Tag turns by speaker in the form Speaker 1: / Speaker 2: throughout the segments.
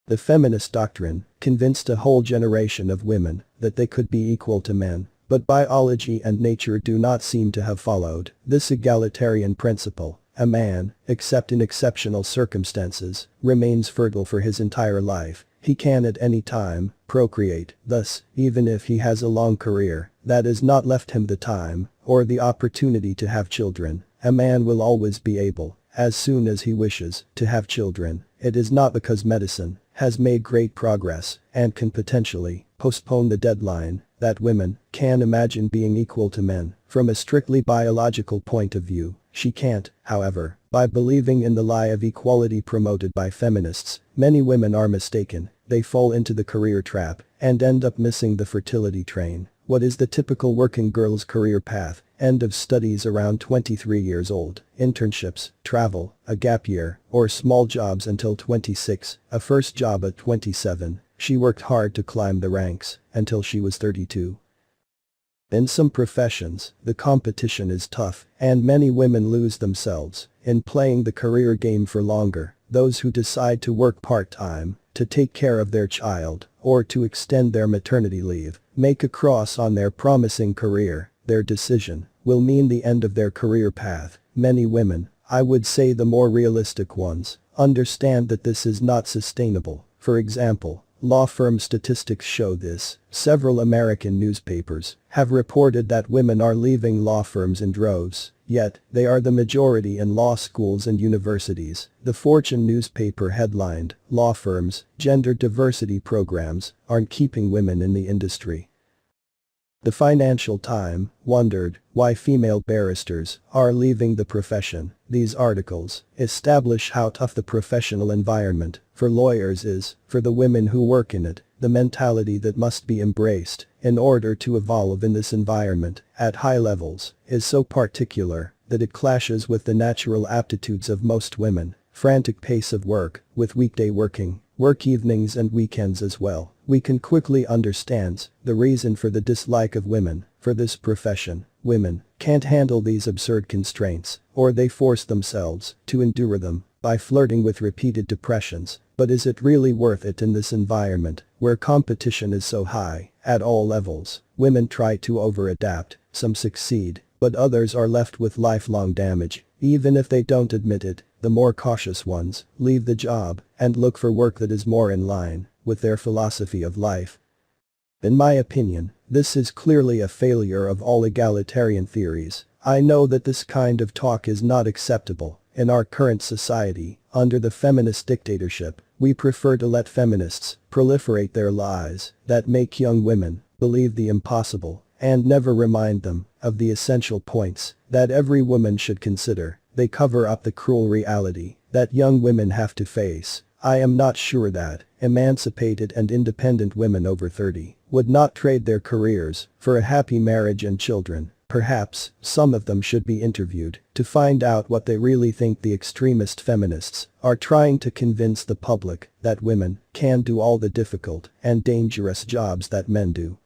Speaker 1: The feminist doctrine convinced a whole generation of women that they could be equal to men, but biology and nature do not seem to have followed this egalitarian principle. A man, except in exceptional circumstances, remains fertile for his entire life. He can at any time procreate. Thus, even if he has a long career that has not left him the time or the opportunity to have children, a man will always be able, as soon as he wishes, to have children. It is not because medicine has made great progress and can potentially postpone the deadline that women can imagine being equal to men. From a strictly biological point of view, she can't, however. By believing in the lie of equality promoted by feminists, many women are mistaken. They fall into the career trap and end up missing the fertility train. What is the typical working girl's career path? End of studies around 23 years old, internships, travel, a gap year, or small jobs until 26, a first job at 27. She worked hard to climb the ranks until she was 32. In some professions, the competition is tough, and many women lose themselves in playing the career game for longer. Those who decide to work part-time, to take care of their child, or to extend their maternity leave, make a cross on their promising career. Their decision will mean the end of their career path. Many women, I would say the more realistic ones, understand that this is not sustainable. For example, law firm statistics show this. Several American newspapers have reported that women are leaving law firms in droves, yet they are the majority in law schools and universities. The Fortune newspaper headlined, "Law firms, gender diversity programs aren't keeping women in the industry." The Financial Times wondered why female barristers are leaving the profession. These articles establish how tough the professional environment for lawyers is. For the women who work in it, the mentality that must be embraced in order to evolve in this environment at high levels is so particular that it clashes with the natural aptitudes of most women. Frantic pace of work, with weekday working, work evenings and weekends as well. We can quickly understand the reason for the dislike of women for this profession. Women can't handle these absurd constraints, or they force themselves to endure them by flirting with repeated depressions. But is it really worth it in this environment where competition is so high at all levels? Women try to over-adapt, some succeed, but others are left with lifelong damage. Even if they don't admit it, the more cautious ones leave the job and look for work that is more in line with their philosophy of life. In my opinion, this is clearly a failure of all egalitarian theories. I know that this kind of talk is not acceptable in our current society. Under the feminist dictatorship, we prefer to let feminists proliferate their lies that make young women believe the impossible and never remind them of the essential points that every woman should consider. They cover up the cruel reality that young women have to face. I am not sure that emancipated and independent women over 30 would not trade their careers for a happy marriage and children. Perhaps some of them should be interviewed to find out what they really think. The extremist feminists are trying to convince the public that women can do all the difficult and dangerous jobs that men do.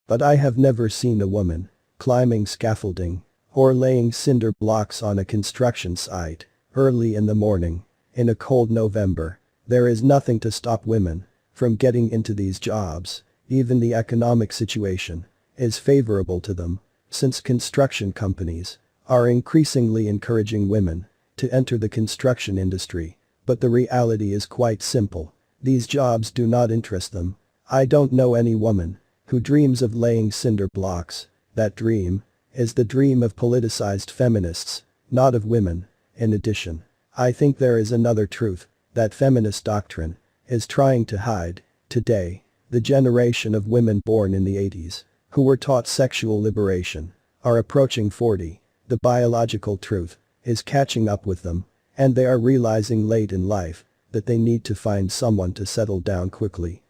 Speaker 1: But I have never seen a woman climbing scaffolding or laying cinder blocks on a construction site early in the morning in a cold November. There is nothing to stop women from getting into these jobs. Even the economic situation is favorable to them, since construction companies are increasingly encouraging women to enter the construction industry. But the reality is quite simple. These jobs do not interest them. I don't know any woman who dreams of laying cinder blocks. That dream is the dream of politicized feminists, not of women. In addition, I think there is another truth that feminist doctrine is trying to hide. Today, the generation of women born in the 80s who were taught sexual liberation are approaching 40. The biological truth is catching up with them, and they are realizing late in life that they need to find someone to settle down quickly.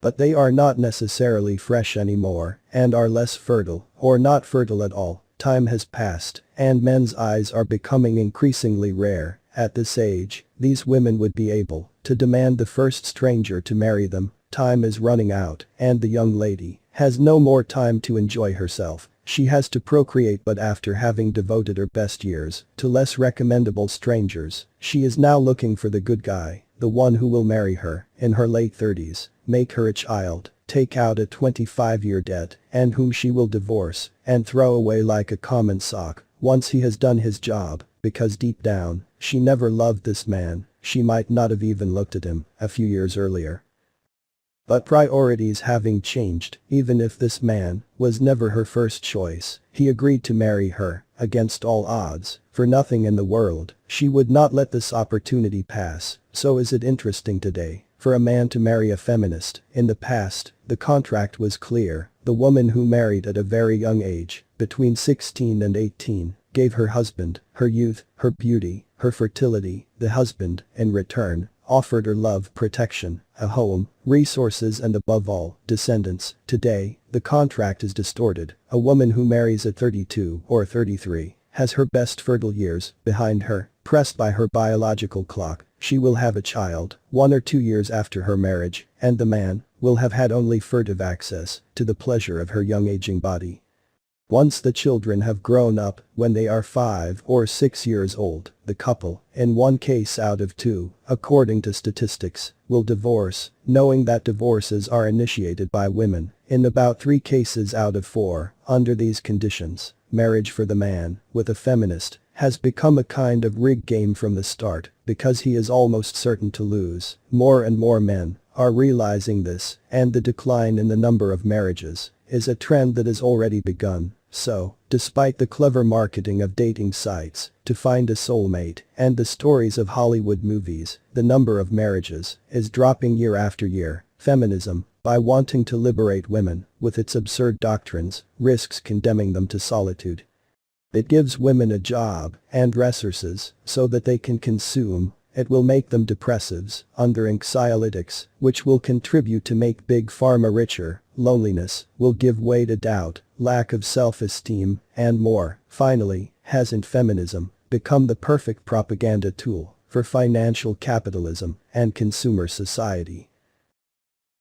Speaker 1: But they are not necessarily fresh anymore and are less fertile or not fertile at all. Time has passed and men's eyes are becoming increasingly rare. At this age, these women would be able to demand the first stranger to marry them. Time is running out and the young lady has no more time to enjoy herself. She has to procreate, but after having devoted her best years to less recommendable strangers, she is now looking for the good guy, the one who will marry her. in her late 30s, make her a child, take out a 25-year debt, and whom she will divorce and throw away like a common sock once he has done his job, because deep down, she never loved this man, she might not have even looked at him a few years earlier. But priorities having changed, even if this man was never her first choice, he agreed to marry her, against all odds, for nothing in the world, she would not let this opportunity pass. So is it interesting today for a man to marry a feminist? In the past, the contract was clear, the woman who married at a very young age, between 16 and 18, gave her husband, her youth, her beauty, her fertility, the husband, in return, offered her love, protection, a home, resources and above all, descendants. Today, the contract is distorted. A woman who marries at 32 or 33 has her best fertile years behind her, pressed by her biological clock. She will have a child 1 or 2 years after her marriage, and the man will have had only furtive access to the pleasure of her young aging body. Once the children have grown up, when they are 5 or 6 years old, the couple, in 1 case out of 2, according to statistics, will divorce, knowing that divorces are initiated by women, in about 3 cases out of 4. Under these conditions, marriage for the man, with a feminist, has become a kind of rigged game from the start, because he is almost certain to lose. More and more men are realizing this, and the decline in the number of marriages is a trend that has already begun. So, despite the clever marketing of dating sites to find a soulmate and the stories of Hollywood movies, the number of marriages is dropping year after year. Feminism, by wanting to liberate women with its absurd doctrines, risks condemning them to solitude. It gives women a job and resources so that they can consume. It will make them depressives under anxiolytics, which will contribute to make Big Pharma richer. Loneliness will give way to doubt, lack of self-esteem, and more. Finally, hasn't feminism become the perfect propaganda tool for financial capitalism and consumer society?